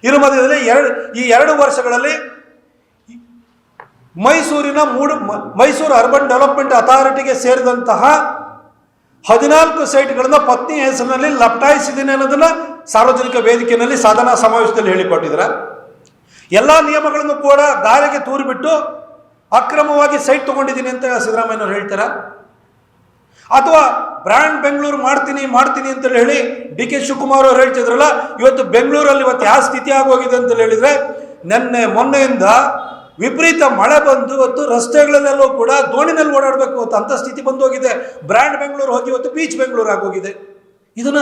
ಇದ್ರ ಮಧ್ಯದಲ್ಲಿ ಈ 2 ವರ್ಷಗಳಲ್ಲಿ ಮೈಸೂರು ಅರ್ಬನ್ ಡೆವಲಪ್ಮೆಂಟ್ ಅಥಾರಿಟಿಗೆ ಸೇರಿದಂತಹ 14 ಸೈಟ್ಗಳನ್ನ ಪತ್ನಿ ಹೆಸರಿನಲ್ಲಿ ಲಪಟಾಯಿಸಿದ್ದೀನಿ ಅನ್ನೋದನ್ನ ಸಾರ್ವಜನಿಕ ವೇದಿಕೆಯಲ್ಲಿ ಸಾಧನಾ ಸಮಾವೇಶದಲ್ಲಿ ಹೇಳಿಕೊಟ್ಟಿದ್ರ. ಎಲ್ಲ ನಿಯಮಗಳನ್ನು ಕೂಡ ಗಾಳಿಗೆ ತೂರಿಬಿಟ್ಟು ಅಕ್ರಮವಾಗಿ ಸೈಟ್ ತಗೊಂಡಿದ್ದೀನಿ ಅಂತ ಸಿದ್ದರಾಮಯ್ಯನವರು ಹೇಳ್ತಾರ? ಅಥವಾ ಬ್ರ್ಯಾಂಡ್ ಬೆಂಗಳೂರು ಮಾಡ್ತೀನಿ ಅಂತ ಹೇಳಿ DK ಶಿವಕುಮಾರ್ ಅವರು ಹೇಳ್ತಿದ್ರಲ್ಲ, ಇವತ್ತು ಬೆಂಗಳೂರಲ್ಲಿ ಇವತ್ತು ಯಾವ ಸ್ಥಿತಿ ಆಗೋಗಿದೆ ಅಂತ ಹೇಳಿದ್ರೆ, ಮೊನ್ನೆಯಿಂದ ವಿಪರೀತ ಮಳೆ ಬಂದು ಇವತ್ತು ರಸ್ತೆಗಳಲ್ಲೆಲ್ಲೂ ಕೂಡ ದೋಣಿನಲ್ಲಿ ಓಡಾಡಬೇಕು ಇವತ್ತು ಅಂತ ಸ್ಥಿತಿ ಬಂದು ಹೋಗಿದೆ. ಬ್ರ್ಯಾಂಡ್ ಬೆಂಗಳೂರು ಹೋಗಿ ಇವತ್ತು ಬೀಚ್ ಬೆಂಗಳೂರು ಆಗೋಗಿದೆ. ಇದನ್ನ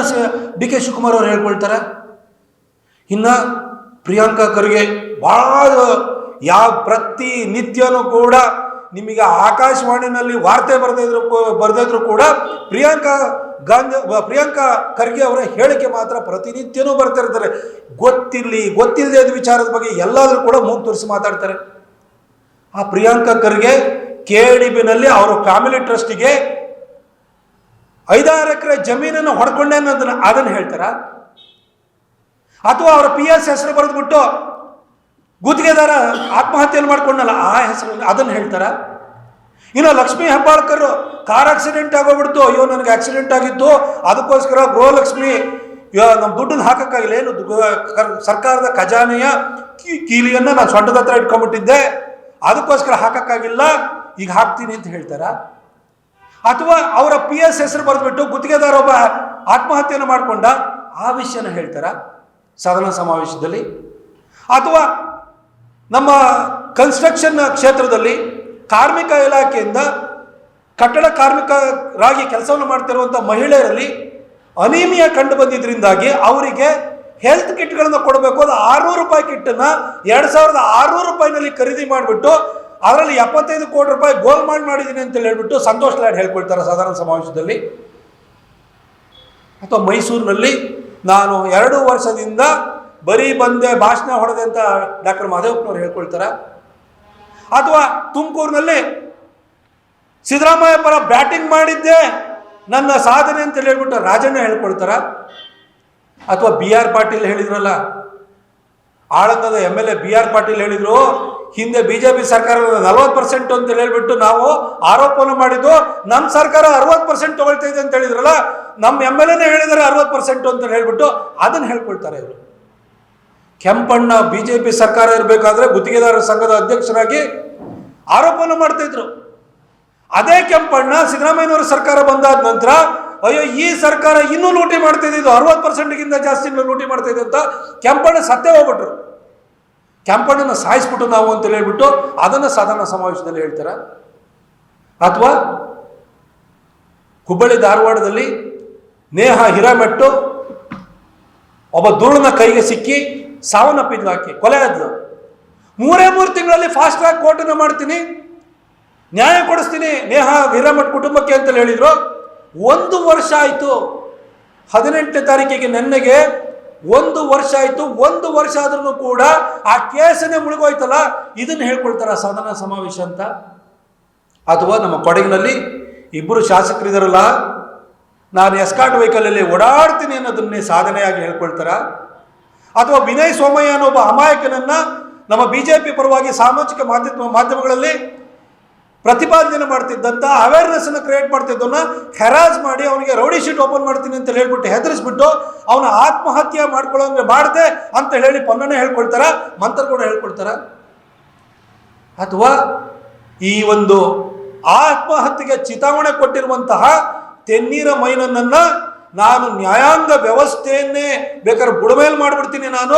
DK ಶಿವಕುಮಾರ್ ಅವರು ಹೇಳ್ಕೊಳ್ತಾರೆ. ಇನ್ನ ಪ್ರಿಯಾಂಕಾ ಖರ್ಗೆ ಬಹಳ ಪ್ರತಿ ನಿತ್ಯನೂ ಕೂಡ ನಿಮಗೆ ಆಕಾಶವಾಣಿನಲ್ಲಿ ವಾರ್ತೆ ಬರೆದಿದ್ರು ಕೂಡ ಪ್ರಿಯಾಂಕಾ ಖರ್ಗೆ ಅವರ ಹೇಳಿಕೆ ಮಾತ್ರ ಪ್ರತಿನಿತ್ಯನೂ ಬರ್ತಾ ಇರ್ತಾರೆ. ಗೊತ್ತಿಲ್ಲದೆ ವಿಚಾರದ ಬಗ್ಗೆ ಎಲ್ಲಾದ್ರೂ ಕೂಡ ಮೂಗು ತೋರಿಸಿ ಮಾತಾಡ್ತಾರೆ. ಆ ಪ್ರಿಯಾಂಕಾ ಖರ್ಗೆ KDBನಲ್ಲಿ ಅವರ ಫ್ಯಾಮಿಲಿ ಟ್ರಸ್ಟಿಗೆ 5-6 ಎಕರೆ ಜಮೀನನ್ನು ಹೊಡ್ಕೊಂಡೆ ಅದನ್ನು ಹೇಳ್ತಾರ? ಅಥವಾ ಅವರ PS ಹೆಸರು ಬರೆದ್ಬಿಟ್ಟು ಗುತ್ತಿಗೆದಾರ ಆತ್ಮಹತ್ಯೆಯನ್ನು ಮಾಡ್ಕೊಂಡಲ್ಲ ಆ ಹೆಸರು ಅದನ್ನು ಹೇಳ್ತಾರ? ಇನ್ನು ಲಕ್ಷ್ಮೀ ಹೆಬ್ಬಾಳ್ಕರ್ ಕಾರ್ ಆಕ್ಸಿಡೆಂಟ್ ಆಗೋಗ್ಬಿಡ್ತು, ಅಯ್ಯೋ ನನಗೆ ಆಕ್ಸಿಡೆಂಟ್ ಆಗಿತ್ತು, ಅದಕ್ಕೋಸ್ಕರ ಗೃಹಲಕ್ಷ್ಮಿ ನಮ್ಮ ದುಡ್ಡನ್ನು ಹಾಕಕ್ಕಾಗಿಲ್ಲ, ಏನು ಸರ್ಕಾರದ ಖಜಾನೆಯ ಕೀಲಿಯನ್ನ ನಾನು ಸೊಂಟದ ಹತ್ರ ಇಟ್ಕೊಂಡ್ಬಿಟ್ಟಿದ್ದೆ, ಅದಕ್ಕೋಸ್ಕರ ಹಾಕಕ್ಕಾಗಿಲ್ಲ, ಈಗ ಹಾಕ್ತೀನಿ ಅಂತ ಹೇಳ್ತಾರ? ಅಥವಾ ಅವರ PS ಹೆಸರು ಬರೆದ್ಬಿಟ್ಟು ಗುತ್ತಿಗೆದಾರ ಒಬ್ಬ ಆತ್ಮಹತ್ಯೆಯನ್ನು ಮಾಡ್ಕೊಂಡ ಆ ವಿಷಯನ ಹೇಳ್ತಾರ ಸಾಧನಾ ಸಮಾವೇಶದಲ್ಲಿ? ಅಥವಾ ನಮ್ಮ ಕನ್ಸ್ಟ್ರಕ್ಷನ್ ಕ್ಷೇತ್ರದಲ್ಲಿ ಕಾರ್ಮಿಕ ಇಲಾಖೆಯಿಂದ ಕಟ್ಟಡ ಕಾರ್ಮಿಕರಾಗಿ ಕೆಲಸವನ್ನು ಮಾಡ್ತಿರುವಂಥ ಮಹಿಳೆಯರಲ್ಲಿ ಅನೀಮಿಯಾ ಕಂಡು ಬಂದಿದ್ದರಿಂದಾಗಿ ಅವರಿಗೆ ಹೆಲ್ತ್ ಕಿಟ್ಗಳನ್ನು ಕೊಡಬೇಕು. ಅದು 600 ರೂಪಾಯಿ ಕಿಟ್ಟನ್ನು 2600 ರೂಪಾಯಿನಲ್ಲಿ ಖರೀದಿ ಮಾಡಿಬಿಟ್ಟು ಅದರಲ್ಲಿ 75 ಕೋಟಿ ರೂಪಾಯಿ ಗೋಲ್ಮಾಲ್ ಮಾಡಿದ್ದೀನಿ ಅಂತ ಹೇಳ್ಬಿಟ್ಟು ಸಂತೋಷ್ ಲಾಡ್ ಹೇಳ್ಕೊಳ್ತಾರೆ ಸಾಧಾರಣ ಸಮಾವೇಶದಲ್ಲಿ. ಅಥವಾ ಮೈಸೂರಿನಲ್ಲಿ ನಾನು 2 ವರ್ಷದಿಂದ ಬರೀ ಬಂದೆ ಭಾಷಣ ಹೊಡೆದೆ ಅಂತ ಡಾಕ್ಟರ್ ಮಾದೇವಪ್ಪನವ್ರು ಹೇಳ್ಕೊಳ್ತಾರ? ಅಥವಾ ತುಮಕೂರಿನಲ್ಲಿ ಸಿದ್ದರಾಮಯ್ಯ ಪರ ಬ್ಯಾಟಿಂಗ್ ಮಾಡಿದ್ದೆ ನನ್ನ ಸಾಧನೆ ಅಂತ ಹೇಳ್ಬಿಟ್ಟು ರಾಜಣ್ಣ ಹೇಳ್ಕೊಳ್ತಾರ? ಅಥವಾ BR ಪಾಟೀಲ್ ಹೇಳಿದ್ರಲ್ಲ, ಆಳಂದದ MLA BR ಪಾಟೀಲ್ ಹೇಳಿದ್ರು, ಹಿಂದೆ BJP ಸರ್ಕಾರದ 40% ಅಂತ ಹೇಳ್ಬಿಟ್ಟು ನಾವು ಆರೋಪವನ್ನು ಮಾಡಿದ್ದು, ನಮ್ಮ ಸರ್ಕಾರ 60% ತಗೊಳ್ತಾ ಇದೆ ಅಂತ ಹೇಳಿದ್ರಲ್ಲ, ನಮ್ಮ MLAನೇ ಹೇಳಿದರೆ 60% ಅಂತ ಹೇಳ್ಬಿಟ್ಟು ಅದನ್ನು ಹೇಳ್ಕೊಳ್ತಾರೆ ಇವರು. ಕೆಂಪಣ್ಣ BJP ಸರ್ಕಾರ ಇರಬೇಕಾದ್ರೆ ಗುತ್ತಿಗೆದಾರರ ಸಂಘದ ಅಧ್ಯಕ್ಷರಾಗಿ ಆರೋಪವನ್ನು ಮಾಡ್ತಾ ಇದ್ರು. ಅದೇ ಕೆಂಪಣ್ಣ ಸಿದ್ದರಾಮಯ್ಯನವರ ಸರ್ಕಾರ ಬಂದಾದ ನಂತರ ಅಯ್ಯೋ ಈ ಸರ್ಕಾರ ಇನ್ನೂ ಲೂಟಿ ಮಾಡ್ತಾ ಇದ್ದು, 60%ಗಿಂತ ಜಾಸ್ತಿ ಲೂಟಿ ಮಾಡ್ತಾ ಇದೆ ಅಂತ ಕೆಂಪಣ್ಣ ಸತ್ತೇ ಹೋಗ್ಬಿಟ್ರು. ಕೆಂಪಣ್ಣನ ಸಾಯಿಸ್ಬಿಟ್ಟು ನಾವು ಅಂತ ಹೇಳ್ಬಿಟ್ಟು ಅದನ್ನು ಸಾಧಾರಣ ಸಮಾವೇಶದಲ್ಲಿ ಹೇಳ್ತಾರ? ಅಥವಾ ಹುಬ್ಬಳ್ಳಿ ಧಾರವಾಡದಲ್ಲಿ ನೇಹ ಹಿರೇಮೆಟ್ಟು ಒಬ್ಬ ದುರುಳನ ಕೈಗೆ ಸಿಕ್ಕಿ ಸಾವನ್ನಪ್ಪಿದ್ಲು, ಆಕೆ ಕೊಲೆ ಆದ್ಲು. 3 ತಿಂಗಳಲ್ಲಿ ಫಾಸ್ಟ್ ಟ್ರ್ಯಾಕ್ ಕೋರ್ಟನ್ನು ಮಾಡ್ತೀನಿ, ನ್ಯಾಯ ಕೊಡಿಸ್ತೀನಿ ನೇಹ ಹಿರೇಮಠ್ ಕುಟುಂಬಕ್ಕೆ ಅಂತ ಹೇಳಿದ್ರು. 1 ವರ್ಷ ಆಯಿತು, 18ನೇ ತಾರೀಕಿಗೆ ನೆನ್ನೆಗೆ 1 ವರ್ಷ ಆಯಿತು. 1 ವರ್ಷ ಆದ್ರೂ ಕೂಡ ಆ ಕೇಸನ್ನೇ ಮುಳುಗೋಯ್ತಲ್ಲ, ಇದನ್ನು ಹೇಳ್ಕೊಳ್ತಾರ ಸಾಧನಾ ಸಮಾವೇಶ ಅಂತ? ಅಥವಾ ನಮ್ಮ ಕೊಡಗಿನಲ್ಲಿ 2 ಶಾಸಕರಿದಾರಲ್ಲ, ನಾನು ಎಸ್ಕಾಟ್ ವೆಹಿಕಲಲ್ಲಿ ಓಡಾಡ್ತೀನಿ ಅನ್ನೋದನ್ನೇ ಸಾಧನೆಯಾಗಿ ಹೇಳ್ಕೊಳ್ತಾರ? ಅಥವಾ ವಿನಯ್ ಸೋಮಯ್ಯ ಅನ್ನೋ ಒಬ್ಬ ಅಮಾಯಕನನ್ನ ನಮ್ಮ BJP ಪರವಾಗಿ ಸಾಮಾಜಿಕ ಮಾಧ್ಯಮಗಳಲ್ಲಿ ಪ್ರತಿಪಾದನೆ ಮಾಡ್ತಿದ್ದಂಥ ಅವೇರ್ನೆಸ್ ಅನ್ನು ಕ್ರಿಯೇಟ್ ಮಾಡ್ತಿದ್ದವನ್ನ ಹೆರಾಸ್ ಮಾಡಿ ಅವನಿಗೆ ರೌಡಿ ಶೀಟ್ ಓಪನ್ ಮಾಡ್ತೀನಿ ಅಂತ ಹೇಳ್ಬಿಟ್ಟು ಹೆದರಿಸ್ಬಿಟ್ಟು ಅವನ ಆತ್ಮಹತ್ಯೆ ಮಾಡ್ಕೊಳ್ಳೋಂಗೆ ಮಾಡಿದೆ ಅಂತ ಹೇಳಿ ಪೊನ್ನನೆ ಹೇಳ್ಕೊಳ್ತಾರ, ಮಂತ್ರಗೌಡ ಹೇಳ್ಕೊಳ್ತಾರ? ಅಥವಾ ಈ ಒಂದು ಆತ್ಮಹತ್ಯೆಗೆ ಚಿತಾವಣೆ ಕೊಟ್ಟಿರುವಂತಹ ತೆನ್ನೀರ ಮೈನನ್ನ ನಾನು ನ್ಯಾಯಾಂಗ ವ್ಯವಸ್ಥೆಯನ್ನೇ ಬೇಕಾದ್ರೆ ಬುಡಮೇಲ್ ಮಾಡಿಬಿಡ್ತೀನಿ, ನಾನು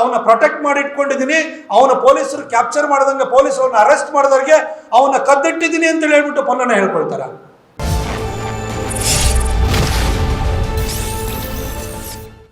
ಅವನ್ನ ಪ್ರೊಟೆಕ್ಟ್ ಮಾಡಿ ಇಟ್ಕೊಂಡಿದ್ದೀನಿ, ಅವನ ಪೊಲೀಸರು ಕ್ಯಾಪ್ಚರ್ ಮಾಡ್ದಂಗೆ ಪೊಲೀಸರು ಅವನ್ನ ಅರೆಸ್ಟ್ ಮಾಡಿದವ್ರಿಗೆ ಅವನ್ನ ಕದ್ದಿಟ್ಟಿದ್ದೀನಿ ಅಂತ ಹೇಳ್ಬಿಟ್ಟು ಪೊನ್ನನೆ ಹೇಳ್ಕೊಳ್ತಾರ?